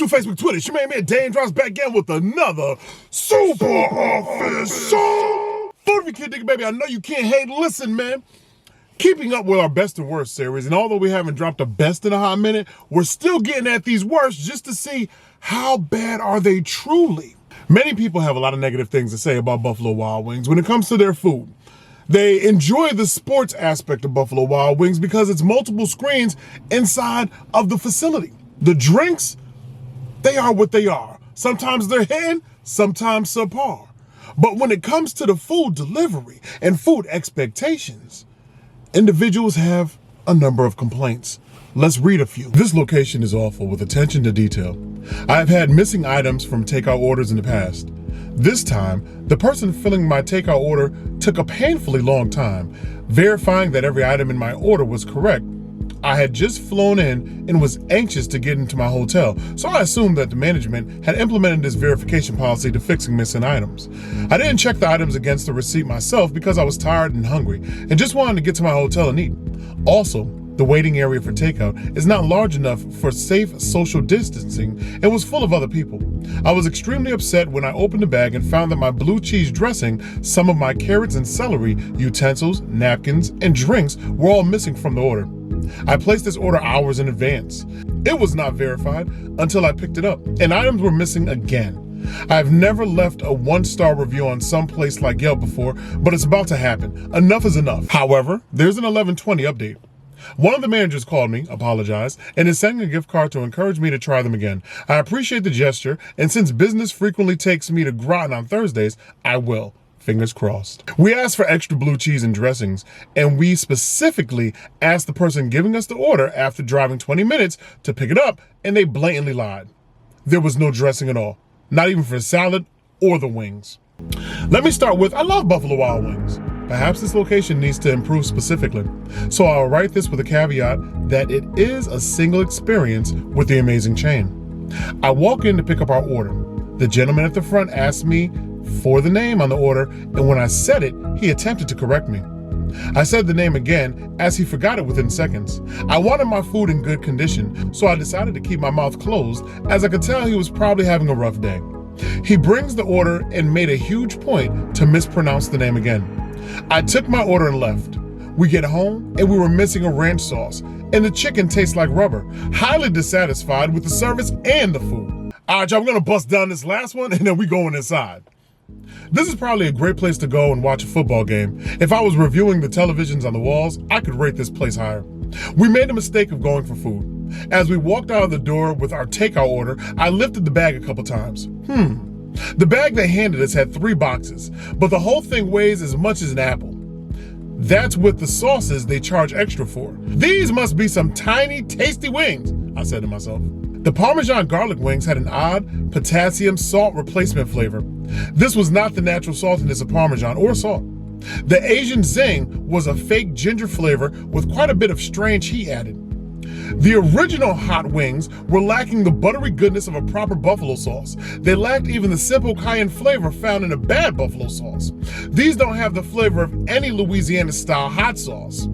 YouTube, Facebook, Twitter. It's your man, Dane drops back again with another super official Food Review Kid Digger, baby. I know you can't hate. Listen, man. Keeping up with our best and worst series, and although we haven't dropped a best in a hot minute, we're still getting at these worst just to see how bad are they truly. Many people have a lot of negative things to say about Buffalo Wild Wings when it comes to their food. They enjoy the sports aspect of Buffalo Wild Wings because it's multiple screens inside of the facility. The drinks, they are what they are. Sometimes they're hitting, sometimes subpar. But when it comes to the food delivery and food expectations, individuals have a number of complaints. Let's read a few. This location is awful with attention to detail. I have had missing items from takeout orders in the past. This time, the person filling my takeout order took a painfully long time, verifying that every item in my order was correct. I had just flown in and was anxious to get into my hotel, so I assumed that the management had implemented this verification policy to fixing missing items. I didn't check the items against the receipt myself because I was tired and hungry and just wanted to get to my hotel and eat. Also, the waiting area for takeout is not large enough for safe social distancing and was full of other people. I was extremely upset when I opened the bag and found that my blue cheese dressing, some of my carrots and celery, utensils, napkins, and drinks were all missing from the order. I placed this order hours in advance. It was not verified until I picked it up, and items were missing again. I've never left a 1-star review on some place like Yelp before, but it's about to happen. Enough is enough. However, there's an 11/20 update. One of the managers called me, apologized, and is sending a gift card to encourage me to try them again. I appreciate the gesture, and since business frequently takes me to Groton on Thursdays, I will. Fingers crossed. We asked for extra blue cheese and dressings, and we specifically asked the person giving us the order after driving 20 minutes to pick it up, and they blatantly lied. There was no dressing at all, not even for the salad or the wings. Let me start with, I love Buffalo Wild Wings. Perhaps this location needs to improve specifically. So I'll write this with a caveat that it is a single experience with the amazing chain. I walk in to pick up our order. The gentleman at the front asked me for the name on the order, and when I said it, he attempted to correct me. I said the name again as he forgot it within seconds. I wanted my food in good condition, so I decided to keep my mouth closed as I could tell he was probably having a rough day. He brings the order and made a huge point to mispronounce the name again. I took my order and left. We get home and we were missing a ranch sauce, and the chicken tastes like rubber. Highly dissatisfied with the service and the food. All right, y'all, I'm gonna bust down this last one and then we going inside. This is probably a great place to go and watch a football game. If I was reviewing the televisions on the walls, I could rate this place higher. We made the mistake of going for food. As we walked out of the door with our takeout order, I lifted the bag a couple times. The bag they handed us had 3 boxes, but the whole thing weighs as much as an apple. That's with the sauces they charge extra for. These must be some tiny, tasty wings, I said to myself. The Parmesan garlic wings had an odd potassium salt replacement flavor. This was not the natural saltiness of Parmesan or salt. The Asian zing was a fake ginger flavor with quite a bit of strange heat added. The original hot wings were lacking the buttery goodness of a proper buffalo sauce. They lacked even the simple cayenne flavor found in a bad buffalo sauce. These don't have the flavor of any Louisiana-style hot sauce.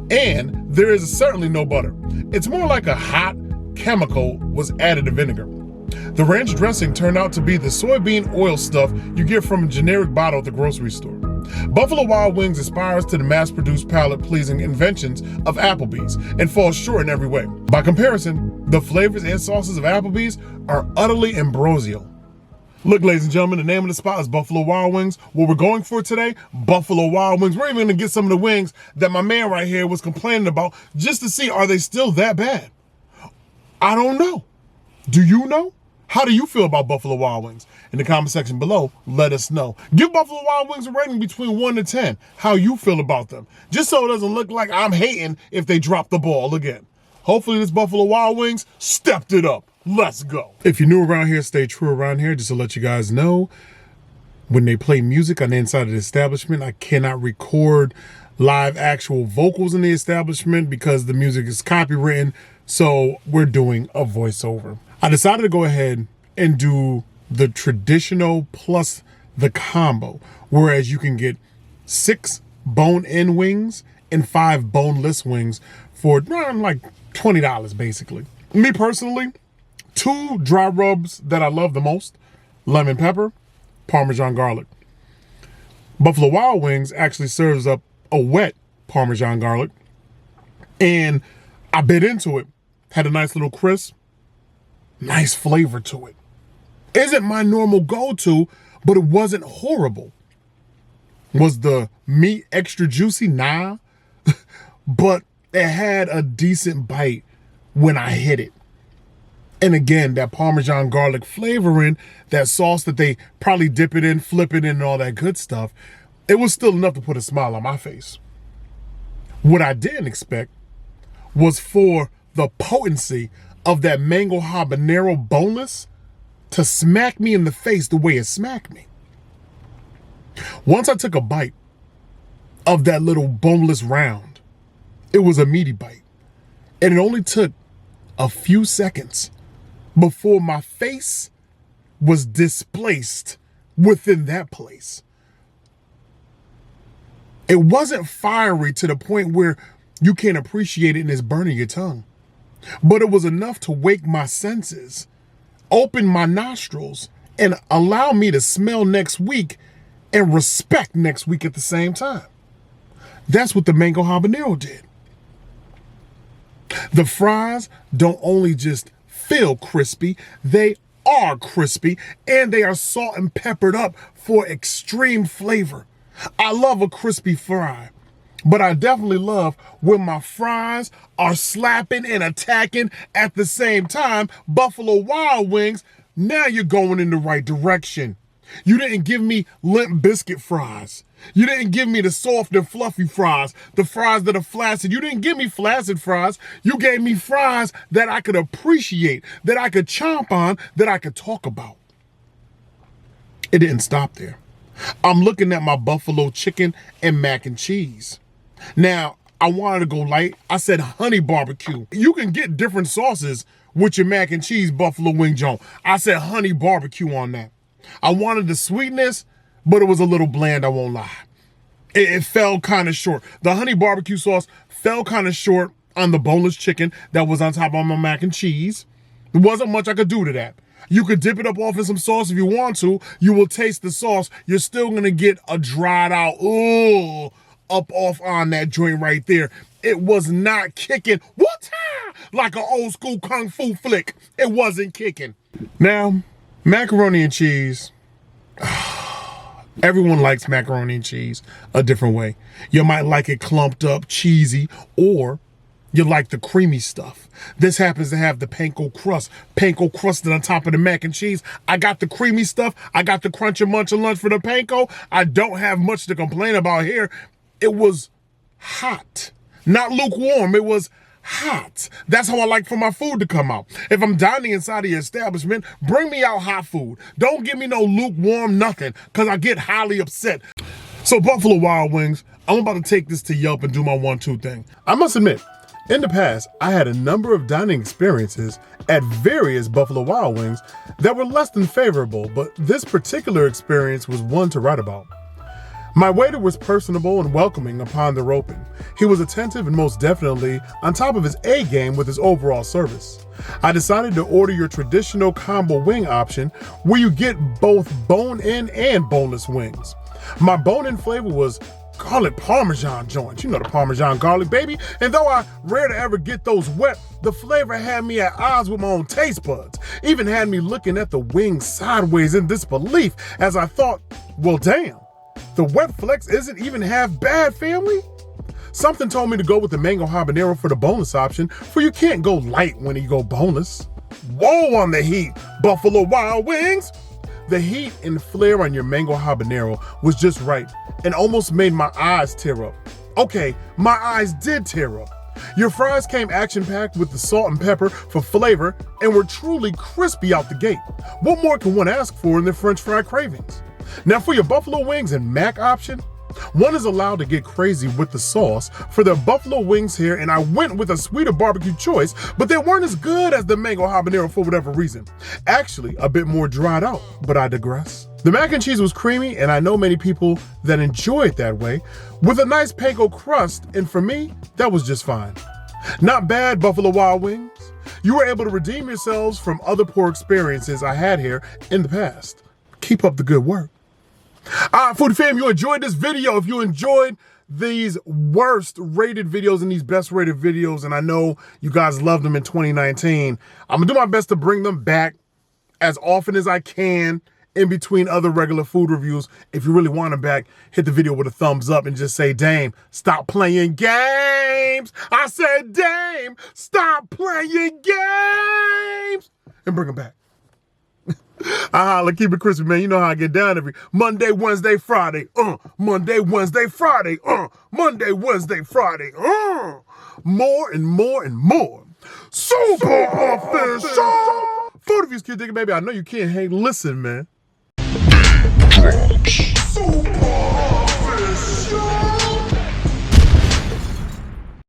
And there is certainly no butter. It's more like a hot chemical was added to vinegar. The ranch dressing turned out to be the soybean oil stuff you get from a generic bottle at the grocery store. Buffalo Wild Wings aspires to the mass-produced palate-pleasing inventions of Applebee's and falls short in every way. By comparison, the flavors and sauces of Applebee's are utterly ambrosial. Look, ladies and gentlemen, the name of the spot is Buffalo Wild Wings. What we're going for today, Buffalo Wild Wings. We're even gonna get some of the wings that my man right here was complaining about just to see, are they still that bad? I don't know. Do you know? How do you feel about Buffalo Wild Wings? In the comment section below, let us know. Give Buffalo Wild Wings a rating between 1 to 10. How you feel about them. Just so it doesn't look like I'm hating if they drop the ball again. Hopefully this Buffalo Wild Wings stepped it up. Let's go. If you're new around here, stay true around here. Just to let you guys know, when they play music on the inside of the establishment, I cannot record live actual vocals in the establishment because the music is copywritten. So we're doing a voiceover. I decided to go ahead and do the traditional plus the combo, whereas you can get 6 bone-in wings and 5 boneless wings for around like $20 basically. Me personally, Two dry rubs that I love the most: lemon pepper, Parmesan garlic. Buffalo Wild Wings actually serves up a wet Parmesan garlic, and I bit into it. Had a nice little crisp, nice flavor to it. Isn't my normal go-to, but it wasn't horrible. Was the meat extra juicy? Nah. But it had a decent bite when I hit it. And again, that Parmesan garlic flavoring, that sauce that they probably dip it in, flip it in, and all that good stuff, it was still enough to put a smile on my face. What I didn't expect was for the potency of that mango habanero boneless to smack me in the face the way it smacked me. Once I took a bite of that little boneless round, it was a meaty bite. And it only took a few seconds before my face was displaced within that place. It wasn't fiery to the point where you can't appreciate it and it's burning your tongue. But it was enough to wake my senses, open my nostrils, and allow me to smell next week and respect next week at the same time. That's what the mango habanero did. The fries don't only just feel crispy, they are crispy, and they are salt and peppered up for extreme flavor. I love a crispy fry, but I definitely love when my fries are slapping and attacking at the same time. Buffalo Wild Wings, now you're going in the right direction. You didn't give me Limp Biscuit fries. You didn't give me the soft and fluffy fries, the fries that are flaccid. You didn't give me flaccid fries. You gave me fries that I could appreciate, that I could chomp on, that I could talk about. It didn't stop there. I'm looking at my buffalo chicken and mac and cheese. Now, I wanted to go light. I said honey barbecue. You can get different sauces with your mac and cheese buffalo wing joint. I said honey barbecue on that. I wanted the sweetness, but it was a little bland, I won't lie. It fell kind of short. The honey barbecue sauce fell kind of short on the boneless chicken that was on top of my mac and cheese. There wasn't much I could do to that. You could dip it up off in some sauce if you want to. You will taste the sauce. You're still going to get a dried out, up off on that joint right there. It was not kicking, like an old school kung fu flick. It wasn't kicking. Now, macaroni and cheese. Everyone likes macaroni and cheese a different way. You might like it clumped up, cheesy, or you like the creamy stuff. This happens to have the panko crusted on top of the mac and cheese. I got the creamy stuff. I got the crunch and munch and lunch for the panko. I don't have much to complain about here. It was hot, not lukewarm. It was hot. That's how I like for my food to come out. If I'm dining inside of your establishment, bring me out hot food. Don't give me no lukewarm nothing, because I get highly upset. So Buffalo Wild Wings, I'm about to take this to Yelp and do my 1-2 thing. I must admit, in the past, I had a number of dining experiences at various Buffalo Wild Wings that were less than favorable, but this particular experience was one to write about. My waiter was personable and welcoming upon the roping. He was attentive and most definitely on top of his A game with his overall service. I decided to order your traditional combo wing option where you get both bone-in and boneless wings. My bone-in flavor was garlic Parmesan joints. You know the Parmesan garlic, baby. And though I rare to ever get those wet, the flavor had me at odds with my own taste buds. Even had me looking at the wings sideways in disbelief as I thought, well, damn. The wet flex isn't even half bad, family. Something told me to go with the mango habanero for the boneless option, for you can't go light when you go boneless. Whoa on the heat, Buffalo Wild Wings! The heat and flair on your mango habanero was just right and almost made my eyes tear up. Okay, my eyes did tear up. Your fries came action-packed with the salt and pepper for flavor and were truly crispy out the gate. What more can one ask for in their French fry cravings? Now for your buffalo wings and mac option, one is allowed to get crazy with the sauce for their buffalo wings here, and I went with a sweeter barbecue choice, but they weren't as good as the mango habanero for whatever reason. Actually, a bit more dried out, but I digress. The mac and cheese was creamy, and I know many people that enjoy it that way, with a nice panko crust, and for me, that was just fine. Not bad, Buffalo Wild Wings. You were able to redeem yourselves from other poor experiences I had here in the past. Keep up the good work. All right, Foodie fam, you enjoyed this video. If you enjoyed these worst rated videos and these best rated videos, and I know you guys loved them in 2019, I'm gonna do my best to bring them back as often as I can in between other regular food reviews. If you really want them back, hit the video with a thumbs up and just say, Dame, stop playing games. I said, Dame, stop playing games. And bring them back. Keep it crispy, man. You know how I get down every Monday, Wednesday, Friday. Monday, Wednesday, Friday. Monday, Wednesday, Friday. More and more and more. Super official. Food reviews, kid digging, baby. I know you can't hate. Listen, man.